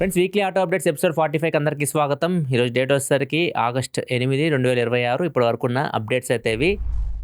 Friends weekly auto updates episode 45కి అందరికీ స్వాగతం. ఈరోజు డేట్ వచ్చేసరికి ఆగస్ట్ 8, 2026. ఇప్పటి వరకున్న అప్డేట్స్ అయితే ఇవి.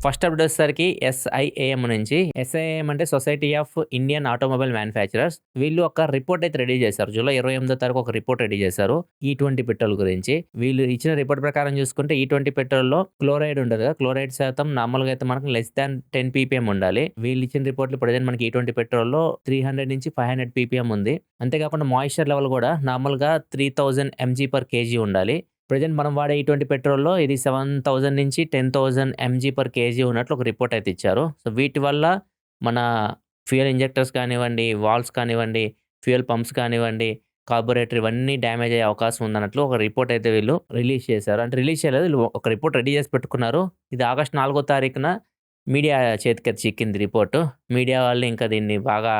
ఫస్ట్ అప్డేట్ వచ్చేసరికి SIAM నుంచి. SIAM అంటే society of Indian automobile manufacturers. వీళ్ళు ఒక రిపోర్ట్ అయితే రెడీ చేశారు. జూలై 28వ తారీఖు ఒక రిపోర్ట్ రెడీ చేశారు E20 పెట్రోల్ గురించి. వీళ్ళు ఇచ్చిన రిపోర్ట్ ప్రకారం చూసుకుంటే E20 పెట్రోల్లో క్లోరైడ్ ఉండదు కదా, క్లోరైడ్ శాతం నార్మల్గా అయితే మనకు less than 10 ppm ఉండాలి. వీళ్ళు ఇచ్చిన రిపోర్ట్లో ప్రజెంట్ మనకి E20 పెట్రోల్లో 300 నుంచి 500 ppm ఉంది. అంతేకాకుండా మాయిశ్చర్ లెవెల్ కూడా నార్మల్గా 3000 mg/kg ఉండాలి. ప్రజెంట్ మనం వాడే E20 పెట్రోల్లో ఇది 7000 నుంచి 10,000 mg/kg ఉన్నట్లు ఒక రిపోర్ట్ అయితే ఇచ్చారు. సో వీటి వల్ల మన ఫ్యూయల్ ఇంజెక్టర్స్ కానివ్వండి, వాల్వ్స్ కానివ్వండి, ఫ్యూయల్ పంప్స్ కానివ్వండి, కార్బొరేటర్ ఇవన్నీ డ్యామేజ్ అయ్యే అవకాశం ఉందన్నట్లు ఒక రిపోర్ట్ అయితే వీళ్ళు రిలీజ్ చేశారు. అంటే రిలీజ్ చేయలేదు, వీళ్ళు ఒక రిపోర్ట్ రెడీ చేసి పెట్టుకున్నారు. ఇది ఆగస్ట్ 4వ తారీఖున మీడియా చేతికి చిక్కింది రిపోర్టు. మీడియా వాళ్ళు ఇంకా దీన్ని బాగా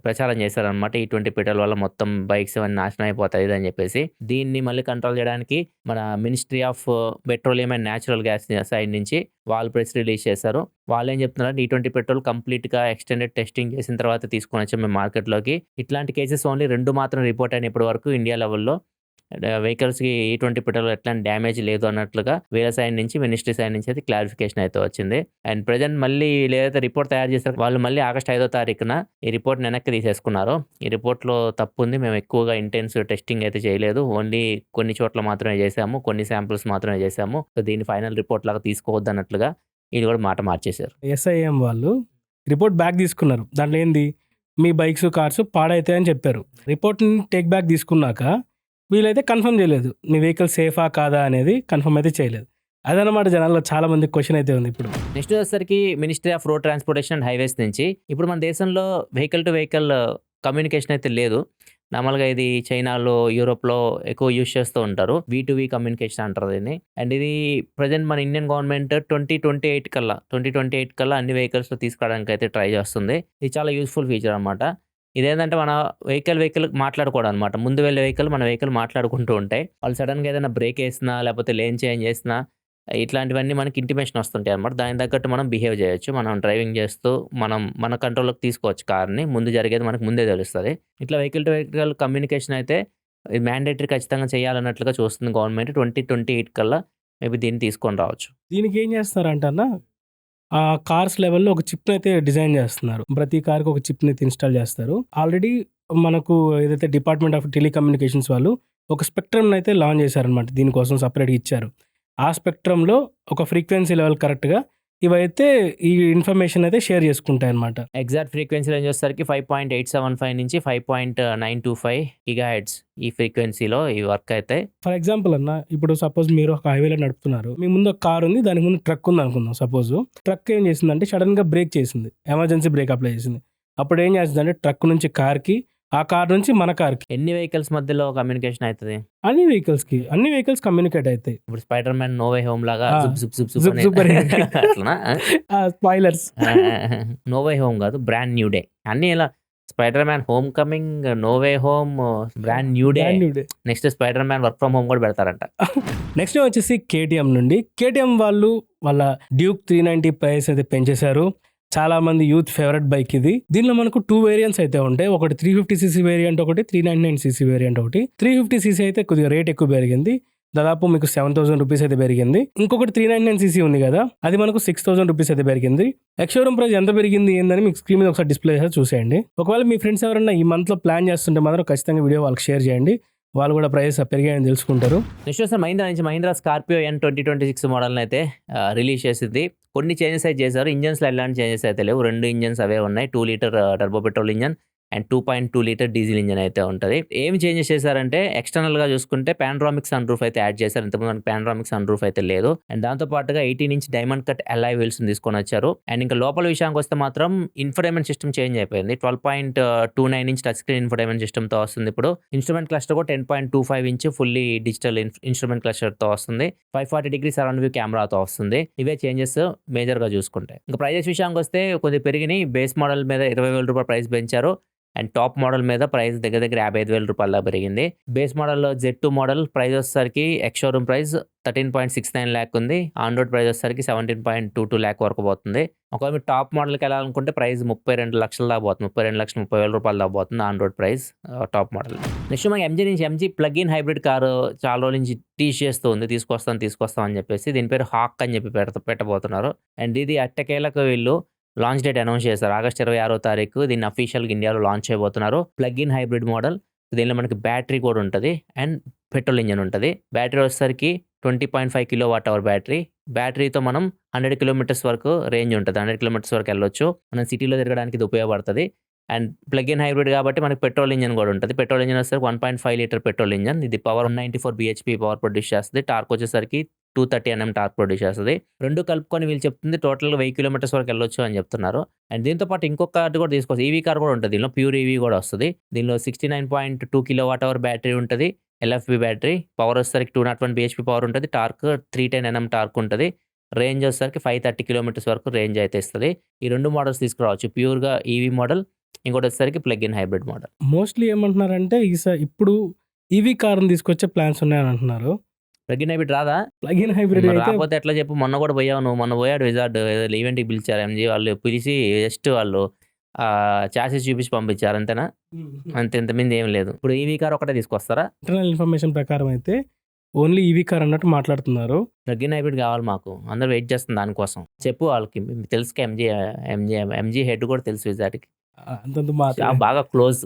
ప్రచారం చేశారనమాట. E20 పెట్రోల్ వల్ల మొత్తం బైక్స్ అవన్నీ నాశనం అయిపోతాయి అని చెప్పేసి. దీన్ని మళ్ళీ కంట్రోల్ చేయడానికి మన ministry of petroleum and natural gas side నుంచి వాళ్ళు ప్రెస్ రిలీజ్ చేశారు. వాళ్ళు ఏం చెప్తున్నారంటే E20 పెట్రోల్ కంప్లీట్గా ఎక్స్టెండెడ్ టెస్టింగ్ చేసిన తర్వాత తీసుకొని వచ్చాం మేము మార్కెట్లోకి. ఇట్లాంటి కేసెస్ ఓన్లీ 2 మాత్రం రిపోర్ట్ అయిన ఇప్పటి వరకు ఇండియా లెవెల్లో. వెహికల్స్కి E20 పెట్రోల్ ఎట్లాంటి డ్యామేజ్ లేదు అన్నట్లుగా వేరే సైడ్ నుంచి, మినిస్ట్రీ సైడ్ నుంచి అయితే క్లారిఫికేషన్ అయితే వచ్చింది. అండ్ ప్రజెంట్ మళ్ళీ ఏదైతే రిపోర్ట్ తయారు చేస్తారో వాళ్ళు మళ్ళీ ఆగస్ట్ 5వ తారీఖున ఈ రిపోర్ట్ వెనక్కి తీసేసుకున్నారు. ఈ రిపోర్ట్లో తప్పు ఉంది, మేము ఎక్కువగా ఇంటెన్సివ్ టెస్టింగ్ అయితే చేయలేదు, ఓన్లీ కొన్ని చోట్ల మాత్రమే చేసాము, కొన్ని శాంపుల్స్ మాత్రమే చేసాము, సో దీన్ని ఫైనల్ రిపోర్ట్ లాగా తీసుకోవద్దు అన్నట్లుగా వీళ్ళు కూడా మాట మార్చేశారు. SIAM వాళ్ళు రిపోర్ట్ బ్యాక్ తీసుకున్నారు. దాంట్లో ఏంది, మీ బైక్స్ కార్స్ పాడైతాయని చెప్పారు. రిపోర్ట్ని టేక్ బ్యాక్ తీసుకున్నాక వీళ్ళైతే కన్ఫర్మ్ చేయలేదు, మీ వెహికల్ సేఫా కాదా అనేది కన్ఫర్మ్ అయితే చేయలేదు. అదనమాట జనాల్లో చాలా మంది క్వశ్చన్ అయితే ఉంది. ఇప్పుడు నెక్స్ట్ వచ్చేసరికి ministry of road transportation and highways నుంచి ఇప్పుడు మన దేశంలో వెహికల్ టు వెహికల్ కమ్యూనికేషన్ అయితే లేదు. నార్మల్గా ఇది చైనాలో, యూరోప్లో ఎక్కువ యూజ్ చేస్తూ ఉంటారు. V2V కమ్యూనికేషన్ అంటారు దీన్ని. అండ్ ఇది ప్రజెంట్ మన ఇండియన్ గవర్నమెంట్ 2028 కల్లా అన్ని వెహికల్స్లో తీసుకురావడానికి అయితే ట్రై చేస్తుంది. ఇది చాలా యూస్ఫుల్ ఫీచర్ అనమాట. ఇదేంటంటే మన వెహికల్ మాట్లాడుకోవడం అనమాట. ముందు వెళ్ళే వెహికల్ మన వెహికల్ మాట్లాడుకుంటూ ఉంటాయి. వాళ్ళు సడన్గా ఏదైనా బ్రేక్ వేసినా లేకపోతే లేన్ చేంజ్ చేసినా ఇట్లాంటివన్నీ మనకి ఇంటిమేషన్ వస్తుంటాయి అనమాట. దానికి తగ్గట్టు మనం బిహేవ్ చేయొచ్చు. మనం డ్రైవింగ్ చేస్తూ మన కంట్రోల్లోకి తీసుకోవచ్చు కార్ని. ముందు జరిగేది మనకు ముందే తెలుస్తుంది. ఇట్లా వెహికల్ టు వెహికల్ కమ్యూనికేషన్ అయితే ఇది మ్యాండేటరీ ఖచ్చితంగా చేయాలన్నట్లుగా చూస్తుంది గవర్నమెంట్. 2028 కల్లా మేబీ దీన్ని తీసుకొని రావచ్చు. దీనికి ఏం చేస్తారంటన్నా, ఆ కార్స్ లెవెల్లో ఒక చిప్ని అయితే డిజైన్ చేస్తున్నారు. ప్రతి కార్కి ఒక చిప్ని అయితే ఇన్స్టాల్ చేస్తారు. ఆల్రెడీ మనకు ఏదైతే డిపార్ట్మెంట్ ఆఫ్ టెలికమ్యూనికేషన్స్ వాళ్ళు ఒక స్పెక్ట్రమ్ని అయితే లాంచ్ చేశారనమాట. దీనికోసం సపరేట్గా ఇచ్చారు. ఆ స్పెక్ట్రంలో ఒక ఫ్రీక్వెన్సీ లెవెల్ కరెక్ట్గా ఇవైతే ఈ ఇన్ఫర్మేషన్ అయితే షేర్ చేసుకుంటాయి అనమాట. ఎగ్జాక్ట్ ఫ్రీక్వెన్సీ రేంజ్ వచ్చేసరికి 5.875 నుంచి 5.925 GHz ఈ ఫ్రీక్వెన్సీలో ఈ వర్క్ అయితే. ఫర్ ఎగ్జాంపుల్ అన్న, ఇప్పుడు సపోజ్ మీరు ఒక హైవేలో నడుపుతున్నారు, మీ ముందు ఒక కార్ ఉంది, దానికి ముందు ట్రక్ ఉంది అనుకుందాం. సపోజ్ ట్రక్ ఏం చేసిందంటే సడన్గా బ్రేక్ చేసింది, ఎమర్జెన్సీ బ్రేక్ అప్లై చేసింది. అప్పుడు ఏం చేస్తుందంటే ట్రక్ నుంచి కార్కి, ఆ కార్ నుంచి మన కార్కి. ఎన్ని వెహికల్స్ మధ్యలో కమ్యూనికేషన్ అవుతుంది? అన్ని వెహికల్స్ కమ్యూనికేట్ అవుతాయి. ఇప్పుడు Spider Man No Way Home లాగా స్పాయిలర్స్. నో వే హోమ్ కాదు, బ్రాండ్ న్యూ డే. అన్ని ఇలా Spider Man Homecoming, No Way Home, Brand New Day. Next Spider Man work from home కూడా పెడతారంట. నెక్స్ట్ వచ్చేసి KTM నుండి. KTM వాళ్ళు వాళ్ళ డ్యూక్ 390 ప్రైస్ అయితే పెంచేశారు. చాలా మంది యూత్ ఫేవరెట్ బైక్ ఇది. దీనిలో మనకు 2 వేరియంట్స్ అయితే ఉంటాయి. ఒకటి 350cc వేరియంట్, ఒకటి 399cc వేరియంట్. ఒకటి 350cc అయితే కొద్దిగా రేట్ ఎక్కువ పెరిగింది, దాదాపు మీకు 7,000 రూపీస్ అయితే పెరిగింది. ఇంకొకటి 399cc ఉంది కదా, అది మనకు 6,000 రూపీస్ అయితే పెరిగింది. ఎక్స్‌షోరూమ్ ప్రైస్ ఎంత పెరిగింది ఏందని మీకు స్క్రీన్ మీద ఒకసారి డిస్ప్లే చేసి చూసేయండి. ఒకవేళ మీ ఫ్రెండ్స్ ఎవరైనా ఈ మంత్లో ప్లాన్ చేస్తుంటే మాత్రం ఖచ్చితంగా వీడియో వాళ్ళకి షేర్ చేయండి, వాళ్ళు కూడా ప్రైస్ పెరిగాయని తెలుసుకుంటారు. నెక్స్ట్ వస్తే మహీంద్రా స్కార్పియో N 2026 మోడల్ని అయితే రిలీజ్ చేసింది. కొన్ని చేంజెస్ అయితే చేశారు. ఇంజన్స్లో ఎలాంటి చేంజెస్ అయితే లేవు. 2 ఇంజన్స్ అవే ఉన్నాయి. 2 litre turbo petrol engine and 2.2 litre diesel engine అయితే ఉంటుంది. ఏం చేంజెస్ చేశారంటే ఎక్స్టర్నల్గా చూసుకుంటే పానరామిక్ సన్ రూఫ్ అయితే యాడ్ చేశారు. ఇంతకుముందు మనకి పానరామిక్ సన్ రూఫ్ అయితే లేదు. అండ్ దాంతో పాటుగా 18 inch diamond cut alloy wheels తీసుకొని వచ్చారు. అండ్ ఇంకా లోపల విషయానికి వస్తే మాత్రం ఇన్ఫోటైన్మెంట్ సిస్టమ్ చేంజ్ అయిపోయింది. 12.29 ఇంచ్ టచ్ స్క్రీన్ ఇన్ఫోటైన్మెంట్ సిస్టమ్తో వస్తుంది. ఇప్పుడు ఇన్స్ట్రుమెంట్ క్లస్టర్ కూడా 10.25 ఇంచ్ ఫుల్లీ డిజిటల్ ఇన్స్ట్రుమెంట్ క్లస్టర్తో వస్తుంది. 540 డిగ్రీ సరౌండ్ వ్యూ కెమెరాతో వస్తుంది. ఇవే చేంజెస్ మేజర్గా చూసుకుంటే. ఇంకా ప్రైజెస్ విషయానికి వస్తే కొద్దిగా పెరిగినాయి. బేస్ మోడల్ మీద 20,000 రూపాయలు ప్రైస్ పెంచారు. అండ్ టాప్ మోడల్ మీద ప్రైస్ దగ్గర దగ్గర 55,000 రూపాయల దాకా పెరిగింది. బేస్ మోడల్లో Z2 మోడల్ ప్రైస్ వచ్చేసరికి ఎక్స్ షోరూమ్ ప్రైస్ 13.69 ల్యాక్ ఉంది. ఆన్ రోడ్ ప్రైస్ వచ్చేసరికి 17.22 ల్యాక్ వరకు పోతుంది. ఒకవేళ మీరు టాప్ మోడల్కి వెళ్ళాలనుకుంటే ప్రైస్ 32 లక్షల దాకా పోతుంది. 32,30,000 రూపాయల దాకా పోతుంది on road price top model. Next మనకి ఎంజీ నుంచి MG plug in hybrid car చాలా రోజుల నుంచి టీచ్ చేస్తూ ఉంది, తీసుకొస్తాం అని చెప్పేసి. దీని పేరు హాక్ అని చెప్పి పెట్టబోతున్నారు. అండ్ ఇది అట్టకేలకు వీళ్ళు లాంచ్ డేట్ అనౌన్స్ చేశారు. ఆగస్ట్ 26వ తారీఖు దీన్ని అఫీషియల్గా ఇండియాలో లాంచ్ చేయబోతున్నారు. Plug in hybrid model. దీనిలో మనకి బ్యాటరీ కూడా ఉంటుంది అండ్ పెట్రోల్ ఇంజన్ ఉంటుంది. బ్యాటరీ వచ్చేసరికి 20.5 kWh బ్యాటరీ. బ్యాటరీతో మనం 100 కిలోమీటర్స్ వరకు రేంజ్ ఉంటుంది. 100 కిలోమీటర్స్ వరకు వెళ్ళొచ్చు. మనం సిటీలో తిరగడానికి ఇది ఉపయోగపడుతుంది. అండ్ ప్లగ్ ఇన్ హైబ్రిడ్ కాబట్టి మనకి పెట్రోల్ ఇంజన్ కూడా ఉంటుంది. పెట్రోల్ ఇంజన్ వచ్చేసరికి 1.5 లీటర్ పెట్రోల్ ఇంజన్. ఇది పవర్ 194 bhp పవర్ ప్రొడ్యూస్ చేస్తుంది. టార్క్ వచ్చేసరికి 230 Nm టార్క్ ప్రొడ్యూస్ చేస్తుంది. రెండు కలుపుకొని వీళ్ళు చెప్తుంది టోటల్గా 1000 కిలోమీటర్స్ వరకు వెళ్ళొచ్చు అని చెప్తున్నారు. అండ్ దీంతో పాటు ఇంకొక కార్డు కూడా తీసుకోవచ్చు. ఈవీ కార్ కూడా ఉంటుంది. దీనిలో ప్యూర్ ఈవీ కూడా వస్తుంది. దీనిలో 69.2 kWh బ్యాటరీ ఉంటుంది. LFP battery. పవర్ వచ్చేసరికి 201 bhp పవర్ ఉంటుంది. టార్క్ 310 Nm టార్క్ ఉంటుంది. రేంజ్ వచ్చేసరికి 530 కిలోమీటర్స్ వరకు రేంజ్ అయితే ఇస్తుంది. ఈ రెండు మోడల్స్ తీసుకురావచ్చు. ప్యూర్గా ఈవీ మోడల్, ఇంకోటి వచ్చేసరికి plug in hybrid model. Mostly ఏమంటున్నారంటే ఇప్పుడు ఈవీ కార్ని తీసుకొచ్చే ప్లాన్స్ ఉన్నాయని అంటున్నారు. ప్లగ్ ఇన్ హైబ్రిడ్ రాదా? ప్లగ్ ఇన్ హైబ్రిడ్ మరి రాకపోతే ఎట్లా చెప్పు. మొన్న కూడా పోయావు నువ్వు. మొన్న పోయాడు విజార్డ్ ఈవెంట్కి పిలిచారు ఎంజీ వాళ్ళు. పిలిచి జస్ట్ వాళ్ళు చాసెస్ చూపించి పంపించారు అంతేనా? ఇంతమంది ఏం లేదు. ఇప్పుడు ఈవీ కార్ ఒకటే తీసుకొస్తారా? ఇంటర్నల్ ఇన్ఫర్మేషన్ ప్రకారం అయితే ఓన్లీ ఈవీ కార్ అన్నట్టు మాట్లాడుతున్నారు. ప్లగ్ ఇన్ హైబ్రిడ్ కావాలి మాకు. అందరూ వెయిట్ చేస్తుంది దానికోసం. చెప్పు వాళ్ళకి. తెలుసు ఎంజీ హెడ్ కూడా తెలుసు విజార్డ్కి. అంతంత బాగా క్లోజ్.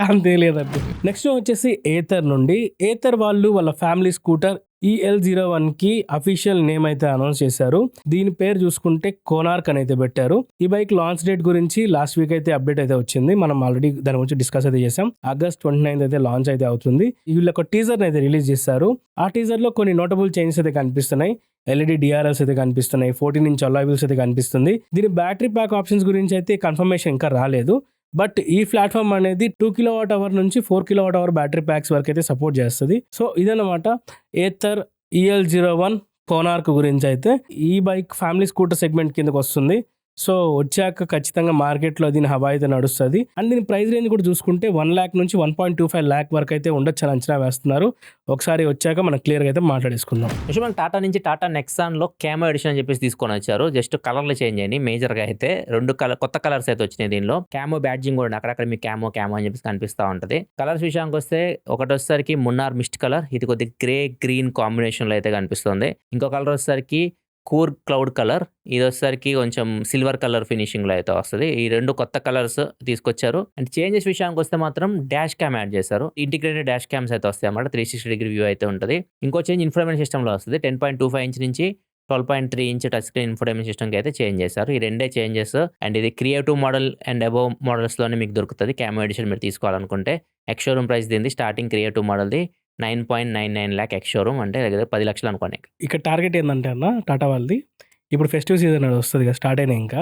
అంతే లేదండి. నెక్స్ట్ వచ్చేసి ఏథర్ నుండి. ఏథర్ వాళ్ళు వాళ్ళ ఫ్యామిలీ స్కూటర్ EL01కి అఫీషియల్ నేమ్ అయితే అనౌన్స్ చేశారు. దీని పేరు చూసుకుంటే కోనార్క్ అని అయితే పెట్టారు. ఈ బైక్ లాంచ్ డేట్ గురించి లాస్ట్ వీక్ అయితే అప్డేట్ అయితే వచ్చింది. మనం ఆల్రెడీ దాని గురించి డిస్కస్ అయితే చేసాం. ఆగస్ట్ 29 అయితే లాంచ్ అయితే అవుతుంది. వీళ్ళు ఒక టీజర్ అయితే రిలీజ్ చేశారు. ఆ టీజర్ లో కొన్ని నోటబుల్ చేంజెస్ అయితే కనిపిస్తున్నాయి. LED DRLs అయితే కనిపిస్తున్నాయి. 14 inch alloy wheels అయితే కనిపిస్తుంది. దీని బ్యాటరీ ప్యాక్ ఆప్షన్స్ గురించి అయితే కన్ఫర్మేషన్ ఇంకా రాలేదు. బట్ ఈ ప్లాట్ఫామ్ అనేది 2 kWh నుంచి 4 kWh బ్యాటరీ ప్యాక్స్ వరకు అయితే సపోర్ట్ చేస్తుంది. సో ఇదన్నమాట ఏథర్ EL01 కోనార్క్ గురించి అయితే. ఈ బైక్ ఫ్యామిలీ స్కూటర్ సెగ్మెంట్ కిందకి వస్తుంది. సో వచ్చాక ఖచ్చితంగా మార్కెట్లో దీని హవా అయితే నడుస్తుంది. అండ్ దీని ప్రైస్ రేంజ్ కూడా చూసుకుంటే 1 lakh నుంచి 1.25 lakh వరకు అయితే ఉండొచ్చు అని అంచనా వేస్తున్నారు. ఒకసారి వచ్చాక మనం క్లియర్గా అయితే మాట్లాడేసుకుందాం. మన టాటా నుంచి టాటా నెక్సాన్లో క్యామో ఎడిషన్ అని చెప్పేసి తీసుకొని వచ్చారు. జస్ట్ కలర్లు చేంజ్ అయ్యి మేజర్గా అయితే 2 కొత్త కలర్స్ అయితే వచ్చినాయి. దీనిలో క్యామో బ్యాడ్జింగ్ కూడా అక్కడక్కడ మీకు క్యామో అని చెప్పేసి కనిపిస్తూ ఉంటుంది. కలర్స్ విషయానికి వస్తే ఒకటి వచ్చేసరికి మున్నార్ మిస్ట్ కలర్. ఇది కొద్దిగా గ్రే గ్రీన్ కాంబినేషన్లో అయితే కనిపిస్తుంది. ఇంకో కలర్ వచ్చేసరికి కూర్ క్లౌడ్ కలర్. ఇది వచ్చేసరికి కొంచెం సిల్వర్ కలర్ ఫినిషింగ్లో అయితే వస్తుంది. ఈ 2 కొత్త కలర్స్ తీసుకొచ్చారు. అండ్ చేంజెస్ విషయానికి వస్తే మాత్రం డాష్ క్యామ్ యాడ్ చేశారు. ఇంటిగ్రేటెడ్ డాష్ క్యామ్స్ అయితే వస్తాయి అన్నమాట. 360 degree వ్యూ అయితే ఉంటుంది. ఇంకో చేంజ్ ఇన్ఫర్మేషన్ సిస్టంలో వస్తుంది. 10.25 inch నుంచి 12.3 inch టచ్ స్క్రీన్ ఇన్ఫర్మేషన్ సిస్టమ్కి అయితే చేంజ్ చేశారు. ఈ 2 చేంజెస్. అండ్ ఇది క్రియేటివ్ మోడల్ అండ్ అబోవ్ మోడల్స్లోనే మీకు దొరుకుతుంది. క్యామో ఎడిషన్ మీరు తీసుకోవాలనుకుంటే. ఎక్స్ షోరూమ్ ప్రైస్ దీనిది స్టార్టింగ్ క్రియేటివ్ మోడల్ది 9.99 lakh ఎక్స్ షోరూమ్, అంటే దగ్గర 10 లక్షలు అనుకోండి. ఇక టార్గెట్ ఏంటంటే అన్న టాటా వాళ్ళది ఇప్పుడు ఫెస్టివ్ సీజన్ వస్తుంది కదా, స్టార్ట్ అయినా ఇంకా.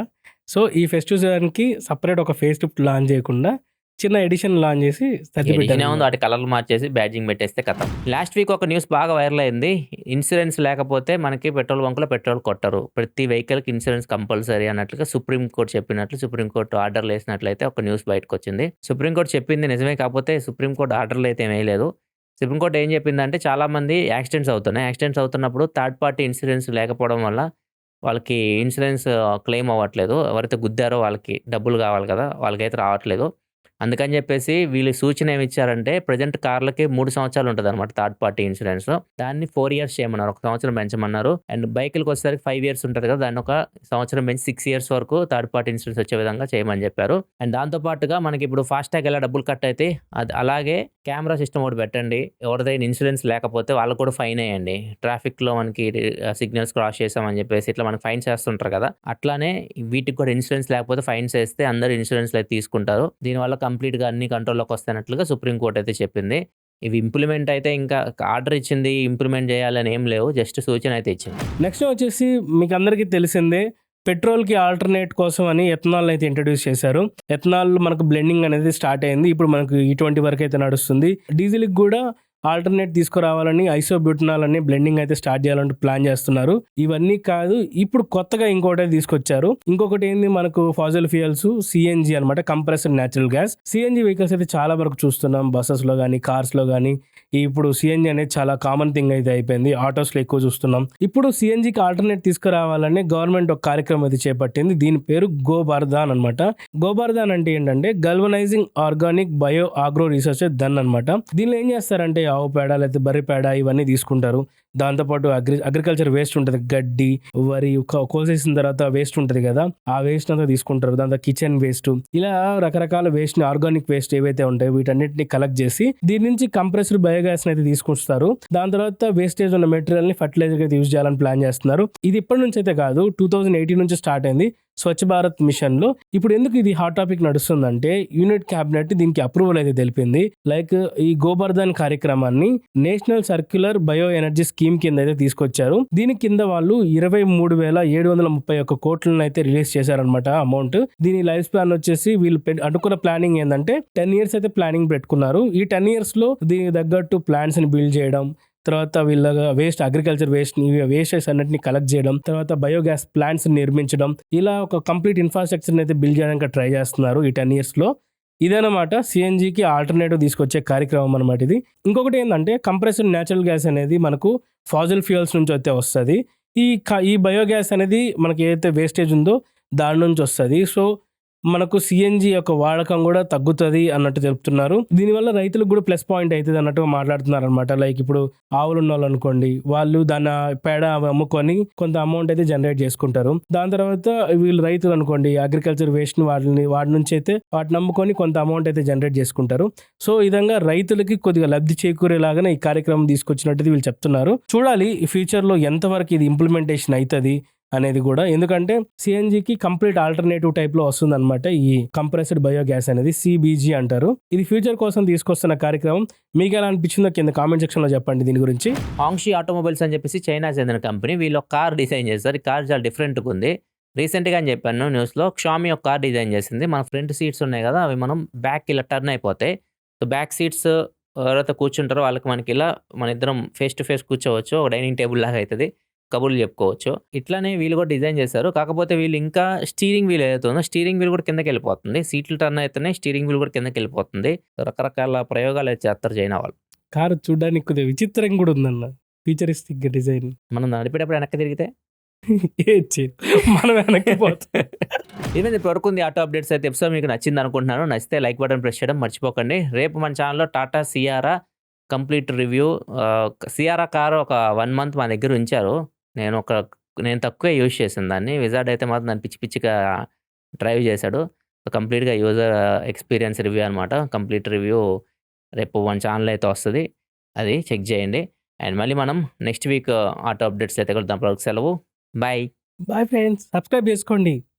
సో ఈ ఫెస్టివ్ సీజన్కి సపరేట్ ఒక ఫేస్ లిఫ్ట్ లాంచ్ చేయకుండా చిన్న ఎడిషన్ లాంచ్ చేసి వాటి కలర్లు మార్చేసి బ్యాడ్జింగ్ పెట్టేస్తే కథ. లాస్ట్ వీక్ ఒక న్యూస్ బాగా వైరల్ అయింది. ఇన్సూరెన్స్ లేకపోతే మనకి పెట్రోల్ బంకులో పెట్రోల్ కొట్టరు, ప్రతి వెహికల్కి ఇన్సూరెన్స్ కంపల్సరీ అన్నట్లుగా సుప్రీంకోర్టు చెప్పినట్లు సుప్రీంకోర్టు ఆర్డర్లు వేసినట్లయితే ఒక న్యూస్ బయటకు వచ్చింది. సుప్రీంకోర్టు చెప్పింది నిజమే, కాకపోతే సుప్రీంకోర్టు ఆర్డర్లు అయితే ఏమీ లేదు. సుప్రీంకోర్టు ఏం చెప్పిందంటే చాలామంది యాక్సిడెంట్స్ అవుతున్నాయి. యాక్సిడెంట్స్ అవుతున్నప్పుడు థర్డ్ పార్టీ ఇన్సూరెన్స్ లేకపోవడం వల్ల వాళ్ళకి ఇన్సూరెన్స్ క్లెయిమ్ అవ్వట్లేదు. ఎవరైతే గుద్దారో వాళ్ళకి డబ్బులు కావాలి కదా, వాళ్ళకైతే రావట్లేదు. అందుకని చెప్పేసి వీళ్ళు సూచన ఏమి ఇచ్చారంటే ప్రజెంట్ కార్లకి 3 సంవత్సరాలు ఉంటుంది అనమాట థర్డ్ పార్టీ ఇన్సూరెన్స్. దాన్ని 4 years చేయమన్నారు, 1 సంవత్సరం పెంచమన్నారు. అండ్ బైకులకు వచ్చేసరికి 5 years ఉంటుంది కదా, దాన్ని 1 సంవత్సరం పెంచి 6 years వరకు థర్డ్ పార్టీ ఇన్సూరెన్స్ వచ్చే విధంగా చేయమని చెప్పారు. అండ్ దాంతోపాటుగా మనకి ఇప్పుడు ఫాస్టాగ్ ఎలా డబ్బులు కట్ అయితే అది అలాగే కెమెరా సిస్టమ్ ఒకటి పెట్టండి. ఎవరిదైనా ఇన్సూరెన్స్ లేకపోతే వాళ్ళకు కూడా ఫైన్ వేయండి. ట్రాఫిక్లో మనకి సిగ్నల్స్ క్రాస్ చేసామని చెప్పేసి ఇట్లా మనకి ఫైన్స్ వేస్తుంటారు కదా, అట్లానే వీటికి కూడా ఇన్సూరెన్స్ లేకపోతే ఫైన్స్ వేస్తే అందరూ ఇన్సూరెన్స్ అయితే తీసుకుంటారు. దీనివల్ల కంప్లీట్గా అన్ని కంట్రోల్లోకి వస్తున్నట్లుగా సుప్రీంకోర్టు అయితే చెప్పింది. ఇవి ఇంప్లిమెంట్ అయితే ఇంకా ఆర్డర్ ఇచ్చింది, ఇంప్లిమెంట్ చేయాలని ఏం లేవు, జస్ట్ సూచన అయితే ఇచ్చింది. నెక్స్ట్ వచ్చేసి మీకు అందరికీ తెలిసిందే పెట్రోల్కి ఆల్టర్నేట్ కోసం అని ఎథనాల్ అయితే ఇంట్రడ్యూస్ చేశారు. ఎథనాల్ మనకు బ్లెండింగ్ అనేది స్టార్ట్ అయింది. ఇప్పుడు మనకు E20 వరకు అయితే నడుస్తుంది. డీజిల్కి కూడా ఆల్టర్నేట్ తీసుకురావాలని ఐసోబ్యూటనాల్ అని బ్లెండింగ్ అయితే స్టార్ట్ చేయాలంటూ ప్లాన్ చేస్తున్నారు. ఇవన్నీ కాదు, ఇప్పుడు కొత్తగా ఇంకోటి తీసుకొచ్చారు. ఇంకొకటి ఏంది, మనకు ఫాజిల్ ఫ్యూయల్స్ సిఎన్జి అనమాట, compressed natural gas. CNG vehicles అయితే చాలా వరకు చూస్తున్నాం, బస్సెస్ లో కానీ కార్స్ లో కానీ. ఇప్పుడు సిఎన్జి అనేది చాలా కామన్ థింగ్ అయితే అయిపోయింది, ఆటోస్ లో ఎక్కువ చూస్తున్నాం. ఇప్పుడు సిఎన్జికి ఆల్టర్నేట్ తీసుకురావాలని గవర్నమెంట్ ఒక కార్యక్రమం అయితే చేపట్టింది. దీని పేరు గోబర్ధాన్ అనమాట. గోబర్ధాన్ అంటే ఏంటంటే galvanising organic bio agro research దన్ అనమాట. దీనిలో ఏం చేస్తారంటే ఆవు పేడ లేకపోతే బర్రె పేడ ఇవన్నీ తీసుకుంటారు. దాంతోపాటు అగ్రికల్చర్ వేస్ట్ ఉంటుంది, గడ్డి వరి కోసేసిన తర్వాత వేస్ట్ ఉంటుంది కదా, ఆ వేస్ట్ అంతా తీసుకుంటారు. దాంతో కిచెన్ వేస్ట్, ఇలా రకరకాల వేస్ట్ ని, ఆర్గానిక్ వేస్ట్ ఏవైతే ఉంటాయో వీటన్నిటిని కలెక్ట్ చేసి దీని నుంచి కంప్రెస్డ్ బయోగ్యాస్ అయితే తీసుకొస్తారు. దాని తర్వాత వేస్టేజ్ ఉన్న మెటీరియల్ ని ఫర్టిలైజర్ గా యూజ్ చేయాలని ప్లాన్ చేస్తున్నారు. ఇది ఇప్పటి నుంచి అయితే కాదు, 2018 నుంచి స్టార్ట్ అయింది స్వచ్ఛ భారత్ మిషన్ లో. ఇప్పుడు ఎందుకు ఇది హాట్ టాపిక్ నడుస్తుందంటే యూనిట్ క్యాబినెట్ దీనికి అప్రూవల్ అయితే తెలిపింది. లైక్ ఈ గోబర్ధన్ కార్యక్రమాన్ని national circular bio energy scheme కింద అయితే తీసుకొచ్చారు. దీని కింద వాళ్ళు 23,731 కోట్లను అయితే రిలీజ్ చేశారనమాట అమౌంట్. దీని లైఫ్ స్పాన్ వచ్చేసి వీళ్ళు అనుకున్న ప్లానింగ్ ఏంటంటే 10 years అయితే ప్లానింగ్ పెట్టుకున్నారు. ఈ 10 years లో దీనికి తగ్గట్టు ప్లాంట్స్ ని బిల్డ్ చేయడం, తర్వాత వీళ్ళ వేస్ట్ అగ్రికల్చర్ వేస్టెస్ అన్నిటిని కలెక్ట్ చేయడం, తర్వాత బయోగ్యాస్ ప్లాంట్స్ నిర్మించడం, ఇలా ఒక కంప్లీట్ ఇన్ఫ్రాస్ట్రక్చర్ అయితే బిల్డ్ చేయడానికి ట్రై చేస్తున్నారు ఈ 10 years లో. ఇదనమాట సిఎన్జికి ఆల్టర్నేటివ్ తీసుకొచ్చే కార్యక్రమం అనమాట ఇది. ఇంకొకటి ఏంటంటే కంప్రెస్డ్ న్యాచురల్ గ్యాస్ అనేది మనకు ఫాజిల్ ఫ్యూయల్స్ నుంచి అయితే వస్తుంది. ఈ బయోగ్యాస్ అనేది మనకి ఏదైతే వేస్టేజ్ ఉందో దాని నుంచి వస్తుంది. సో మనకు సిఎన్జి యొక్క వాడకం కూడా తగ్గుతుంది అన్నట్టు చెప్తున్నారు. దీనివల్ల రైతులకు కూడా ప్లస్ పాయింట్ అవుతుంది అన్నట్టుగా మాట్లాడుతున్నారు అనమాట. లైక్ ఇప్పుడు ఆవులు ఉన్న వాళ్ళు అనుకోండి, వాళ్ళు దాని పేడ అమ్ముకొని కొంత అమౌంట్ అయితే జనరేట్ చేసుకుంటారు. దాని తర్వాత వీళ్ళు రైతులు అనుకోండి, అగ్రికల్చర్ వేస్ట్ ని వాటి నుంచి అయితే వాటిని అమ్ముకొని కొంత అమౌంట్ అయితే జనరేట్ చేసుకుంటారు. సో ఈ విధంగా రైతులకి కొద్దిగా లబ్ధి చేకూరేలాగానే ఈ కార్యక్రమం తీసుకొచ్చినట్టు వీళ్ళు చెప్తున్నారు. చూడాలి ఈ ఫ్యూచర్ లో ఎంతవరకు ఇది ఇంప్లిమెంటేషన్ అవుతుంది అనేది కూడా. ఎందుకంటే సిఎన్జికి కంప్లీట్ ఆల్టర్నేటివ్ టైప్ లో వస్తుంది అనమాట ఈ కంప్రెస్డ్ బయోగ్యాస్ అనేది, సిబిజి అంటారు. ఇది ఫ్యూచర్ కోసం తీసుకొస్తున్న కార్యక్రమం. మీకు ఎలా అనిపించిందో కింద కామెంట్ సెక్షన్ లో చెప్పండి దీని గురించి. ఆంక్షి ఆటోమొబైల్స్ అని చెప్పేసి చైనా చెందిన కంపెనీ, వీళ్ళు ఒక కార్ డిజైన్ చేస్తారు. ఈ కార్ చాలా డిఫరెంట్గా ఉంది. రీసెంట్గా అని చెప్పాను న్యూస్లో, షామీ ఒక కార్ డిజైన్ చేసింది. మన ఫ్రంట్ సీట్స్ ఉన్నాయి కదా, అవి మనం బ్యాక్ ఇలా టర్న్ అయిపోతాయి. సో బ్యాక్ సీట్స్ ఎవరైతే కూర్చుంటారో వాళ్ళకి మనకి ఇలా మన ఇద్దరం ఫేస్ టు ఫేస్ కూర్చోవచ్చు, ఒక డైనింగ్ టేబుల్ లాగా అవుతుంది, కబుర్లు చెప్పుకోవచ్చు. ఇట్లానే వీళ్ళు కూడా డిజైన్ చేశారు. కాకపోతే వీళ్ళు ఇంకా స్టీరింగ్ వీల్ ఏదైతే ఉందో స్టీరింగ్ వీల్ కూడా కిందకి వెళ్ళిపోతుంది. సీట్లు టర్న్ అయితేనే స్టీరింగ్ వీల్ కూడా కిందకి వెళ్ళిపోతుంది. రకరకాల ప్రయోగాలు అయితే చేస్తారు చైనా వాళ్ళు. కారు చూడడానికి కొద్దిగా విచిత్రంగా కూడా ఉందన్న, ఫ్యూచరిస్టిక్ డిజైన్. మనం నడిపేటప్పుడు వెనక్కి తిరిగితే మనం వెనక్కి పోతాం. ఇవన్నీ ఇప్పటివరకు ఉంది ఆటో అప్డేట్స్ అయితే. ఎపిసోడ్ మీకు నచ్చింది అనుకుంటున్నాను. నచ్చితే లైక్ బటన్ ప్రెస్ చేయడం మర్చిపోకండి. రేపు మన ఛానల్లో Tata Sierra complete review. Sierra car ఒక 1 month మా దగ్గర ఉంచారు. నేను తక్కువే యూజ్ చేసాను దాన్ని. విజార్డ్ అయితే మాత్రం దాన్ని పిచ్చి పిచ్చిగా డ్రైవ్ చేశాడు. కంప్లీట్గా యూజర్ ఎక్స్పీరియన్స్ రివ్యూ అనమాట. కంప్లీట్ రివ్యూ రేపు మన ఛానల్ అయితే వస్తుంది, అది చెక్ చేయండి. అండ్ మళ్ళీ మనం నెక్స్ట్ వీక్ ఆటో అప్డేట్స్ అయితే కూడా దాని సెలవు. బాయ్ బాయ్ ఫ్రెండ్స్, సబ్స్క్రైబ్ చేసుకోండి.